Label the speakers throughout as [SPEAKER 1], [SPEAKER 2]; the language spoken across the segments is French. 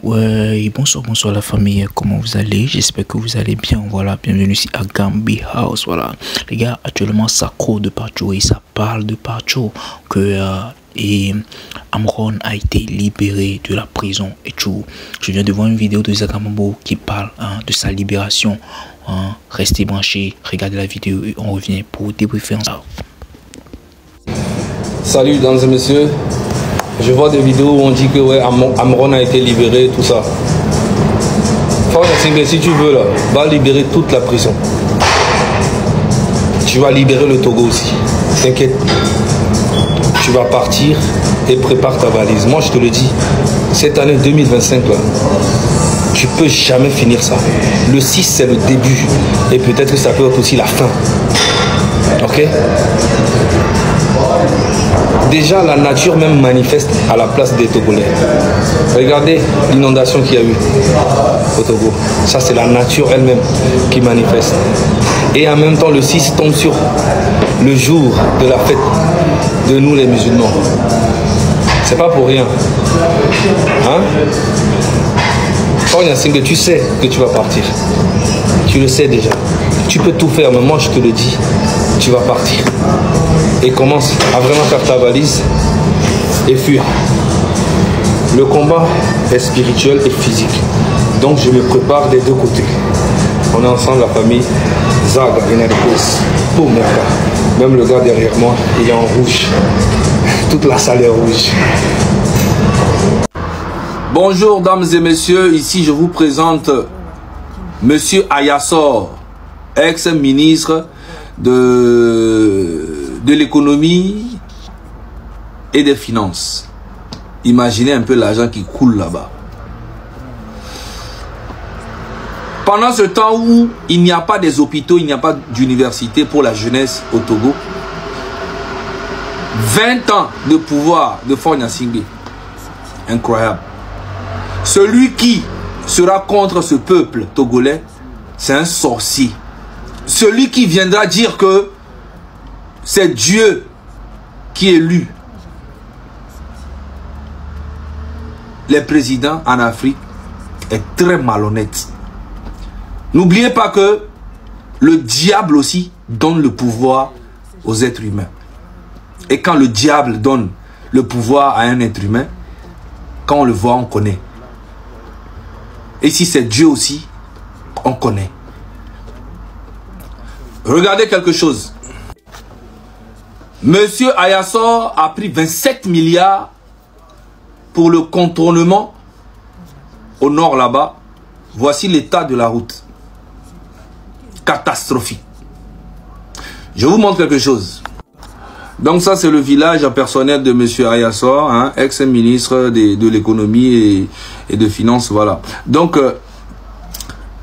[SPEAKER 1] Ouais, bonsoir, bonsoir la famille, comment vous allez? J'espère que vous allez bien. Voilà, bienvenue ici à Gambi House. Voilà, les gars, actuellement ça court de partout et ça parle de partout que Amron a été libéré de la prison et tout. Je viens de voir une vidéo de Zagamambo qui parle de sa libération. Restez branchés, regardez la vidéo et on revient pour débriefer ça.
[SPEAKER 2] Salut, mesdames et messieurs. Je vois des vidéos où on dit que ouais, Amron a été libéré, tout ça. Si tu veux, là, va libérer toute la prison. Tu vas libérer le Togo aussi. T'inquiète. Tu vas partir et prépare ta valise. Moi, je te le dis, cette année 2025, là, tu peux jamais finir ça. Le 6, c'est le début. Et peut-être que ça peut être aussi la fin. Ok? Déjà, la nature même manifeste à la place des Togolais. Regardez l'inondation qu'il y a eu au Togo. Ça, c'est la nature elle-même qui manifeste. Et en même temps, le 6 tombe sur le jour de la fête de nous les musulmans. C'est pas pour rien. Hein? Tu sais que tu vas partir. Tu le sais déjà. Tu peux tout faire, mais moi je te le dis. Tu vas partir. Et commence à vraiment faire ta valise et fuir. Le combat est spirituel et physique. Donc je me prépare des deux côtés. On est ensemble, la famille. Zaga, Enarikos, pour Merka. Même le gars derrière moi, il est en rouge. Toute la salle est rouge. Bonjour, dames et messieurs. Ici, je vous présente Monsieur Ayassor, ex-ministre de l'économie et des finances. Imaginez un peu l'argent qui coule là-bas. Pendant ce temps où il n'y a pas des hôpitaux, il n'y a pas d'université pour la jeunesse au Togo, 20 ans de pouvoir de Faure Gnassingbé. Incroyable. Celui qui sera contre ce peuple togolais, c'est un sorcier. Celui qui viendra dire que c'est Dieu qui élit les présidents en Afrique est très malhonnête. N'oubliez pas que le diable aussi donne le pouvoir aux êtres humains. Et quand le diable donne le pouvoir à un être humain, quand on le voit, on connaît. Et si c'est Dieu aussi, on connaît. Regardez quelque chose. Monsieur Ayassor a pris 27 milliards pour le contournement au nord là-bas. Voici l'état de la route. Catastrophique. Je vous montre quelque chose. Donc ça, c'est le village personnel de Monsieur Ayassor, hein, ex-ministre de l'économie et de finances. Voilà. Donc,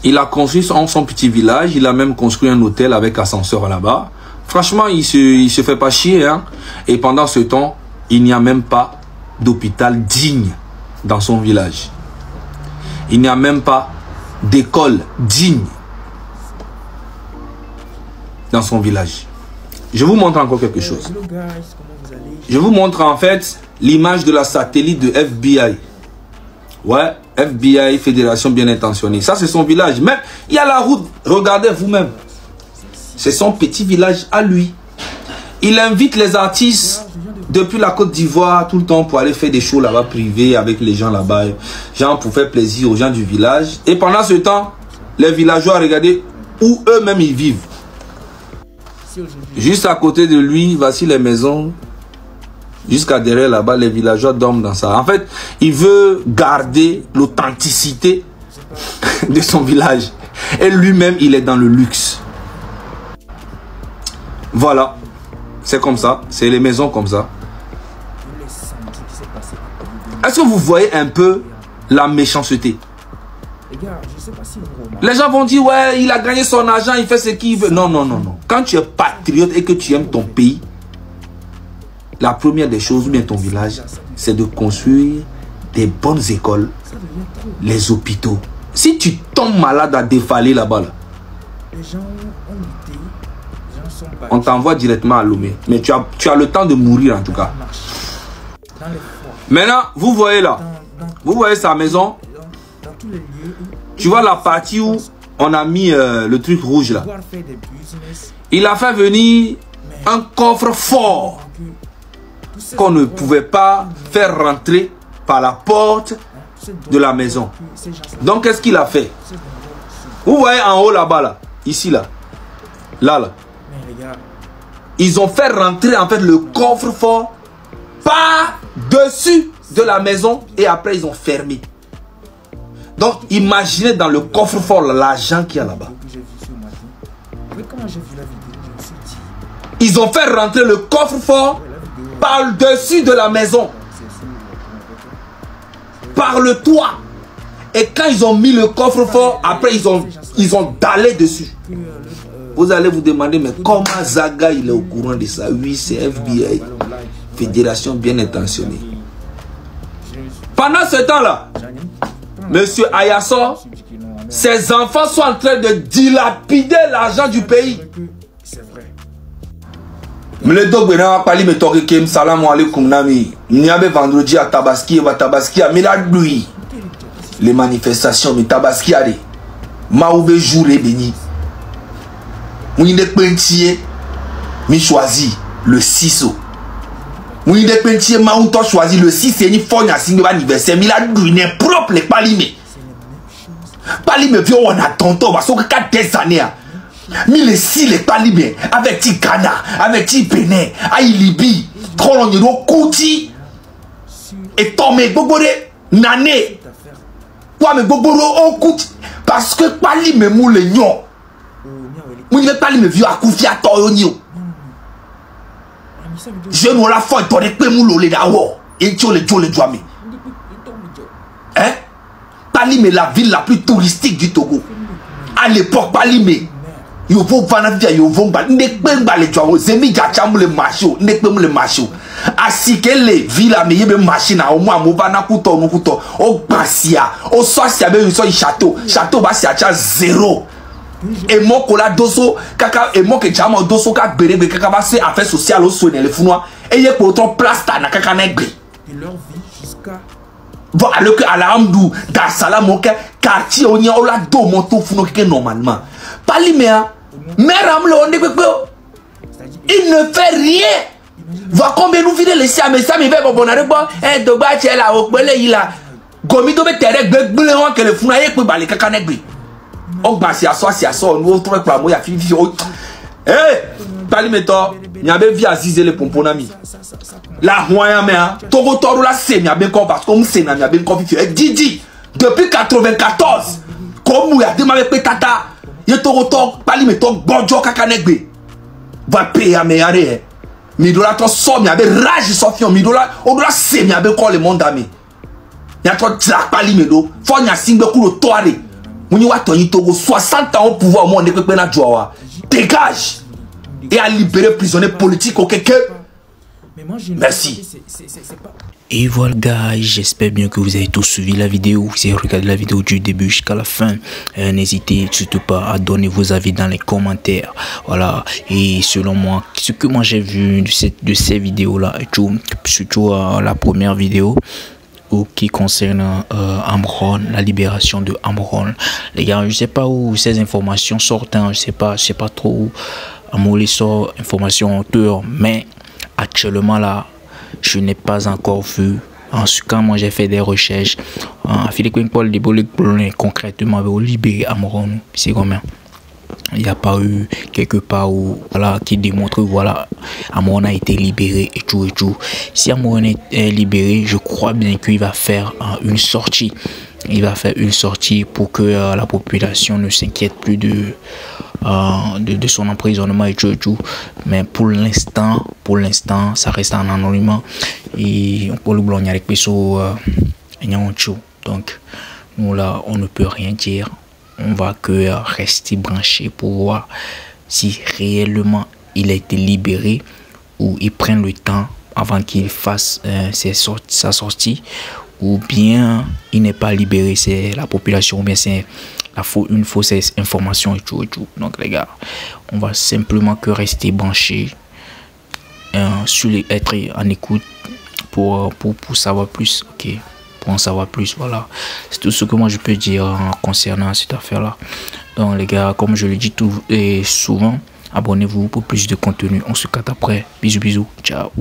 [SPEAKER 2] il a construit son petit village. Il a même construit un hôtel avec ascenseur là-bas. Franchement, il se fait pas chier. Hein. Et pendant ce temps, il n'y a même pas d'hôpital digne dans son village. Il n'y a même pas d'école digne dans son village. Je vous montre encore quelque chose. Je vous montre en fait l'image de la satellite de FBI. Ouais, FBI, Fédération bien intentionnée. Ça, c'est son village. Même, il y a la route. Regardez vous-même. C'est son petit village à lui. Il invite les artistes depuis la Côte d'Ivoire tout le temps pour aller faire des shows là-bas privés avec les gens là-bas. Genre pour faire plaisir aux gens du village. Et pendant ce temps, les villageois, regardez où eux-mêmes ils vivent. Juste à côté de lui, voici les maisons. Jusqu'à derrière là-bas, les villageois dorment dans ça. En fait, il veut garder l'authenticité de son village. Et lui-même, il est dans le luxe. Voilà. C'est comme ça. C'est les maisons comme ça. Est-ce que vous voyez un peu la méchanceté? Les gens vont dire, ouais, il a gagné son argent, il fait ce qu'il veut. Non, non, non, non. Quand tu es patriote et que tu aimes ton pays, la première des choses, ou bien ton village, c'est de construire des bonnes écoles, les hôpitaux. Si tu tombes malade à défaler là-bas, là, on t'envoie directement à Lomé. Mais tu as le temps de mourir en tout cas. Maintenant, vous voyez là, vous voyez sa maison. Tu vois la partie où on a mis le truc rouge là. Il a fait venir un coffre-fort qu'on ne pouvait pas faire rentrer par la porte de la maison. Donc qu'est-ce qu'il a fait? Vous voyez en haut là-bas là, ici là, là. Ils ont fait rentrer en fait le coffre-fort par-dessus de la maison et après ils ont fermé. Donc imaginez dans le coffre-fort l'argent qu'il y a là-bas. Ils ont fait rentrer le coffre-fort par-dessus de la maison, par le toit. Et quand ils ont mis le coffre-fort, après ils ont dallé dessus. Vous allez vous demander, mais comment Zaga il est au courant de ça? Oui, c'est FBI, Fédération bien intentionnée. Pendant ce temps-là, Monsieur Ayassor, ses enfants sont en train de dilapider l'argent du pays. Mais le dog n'a pas parlé, mais toque kem salam alaikum nami. N'y avait vendredi à Tabaski, à Miladui. Les manifestations, mais Tabaski a des mauvais jours et bénis. Mouine de Pentier, mi choisi le 6. Mouine de Pentier, Maouto choisi le 6 et ni fon à signer l'anniversaire. Miladui n'est propre les palimés. Palimé vieux on a tonton, parce que 4 années. Mais les 6 les palimés, avec ti Ghana, avec ti Bénin, aïe Libye, trop long de Kouti, et Tomé Bobore, Nané, quoi mais Boboro on Kouti, parce que palimé mou le nyon, mou ne palimé vieux à Koufi à Toyonio. Je ne la fois pour les pémoulo les dawo, et tu les douamé. Hein? Palimé la ville la plus touristique du Togo. À l'époque, Palimé. Yo faut vanavia yo vont ba nek ba le twa zemi gacham le macho nek pem le macho asikele villa me yebe machine a o mo amova na kuto no kuto o gbasia o so sia be so château ba sia cha 0 et mon kola doso kaka et mon ke chama doso ka berebe kaka ba se affaire sociale o so ne le funwa et ye ko ton plasta na kaka na gbe de leur vie jusqu'à bon alors que à la Amdou Dar Salam au quartier on y a la do monto funo que normalement Palimé mère il ne fait rien. Va combien nous vider les siam et ça me fait bon arrêt un doba tiens là au belé il a gomido be terre gbegble on que le funa ye pe balé kaka negbe on gba si aso nous trouver pour moi ya fifi eh Palimé to nya be vi azize le pomponami la hoya me togo toru la se nya be ko parce que c'est na nya be ko fifi Didi depuis 94 comme ya demandé pe tata ye togo to Palimé to bonjo kaka negbe va payer à meilleur midola to so mi abe rage sofion midola o dola se mi abe ko le monde ami ya to tra Palimé do fo nya singbe ku lo toare muni wa to yin Togo 60 ans au pouvoir mo ne pepe na joa dégage et à libérer prisonniers politiques au quelqu'un. Merci.
[SPEAKER 1] Et voilà guys, j'espère bien que vous avez tous suivi la vidéo. Si vous avez regardé la vidéo du début jusqu'à la fin, n'hésitez surtout pas à donner vos avis dans les commentaires. Voilà, et selon moi, ce que moi j'ai vu de ces vidéos là, et tout, surtout la première vidéo qui concerne Amron, la libération de Amron. Les gars, je sais pas où ces informations sortent, hein, je sais pas trop où Amolé sort information auteur, mais actuellement là, je n'ai pas encore vu. En ce cas, moi j'ai fait des recherches. Philippe Paul de concrètement avait libéré Amron. C'est combien? Il n'y a pas eu quelque part où voilà qui démontre voilà Amron a été libéré et tout et tout. Si Amron est libéré, je crois bien qu'il va faire une sortie. Il va faire une sortie pour que la population ne s'inquiète plus de son emprisonnement et tout. Mais pour l'instant, ça reste en anonymat. Et on peut le blogner avec Peso. Donc, nous là, on ne peut rien dire. On va que rester branché pour voir si réellement il a été libéré ou il prend le temps avant qu'il fasse sa sortie, ou bien il n'est pas libéré, c'est la population, ou bien c'est une fausse information et tout. Donc les gars, on va simplement que rester branché, être en écoute pour savoir plus. Ok, pour en savoir plus. Voilà, c'est tout ce que moi je peux dire concernant cette affaire-là. Donc les gars, comme je le dis tout et souvent, abonnez-vous pour plus de contenu. On se capte après. Bisous, bisous. Ciao.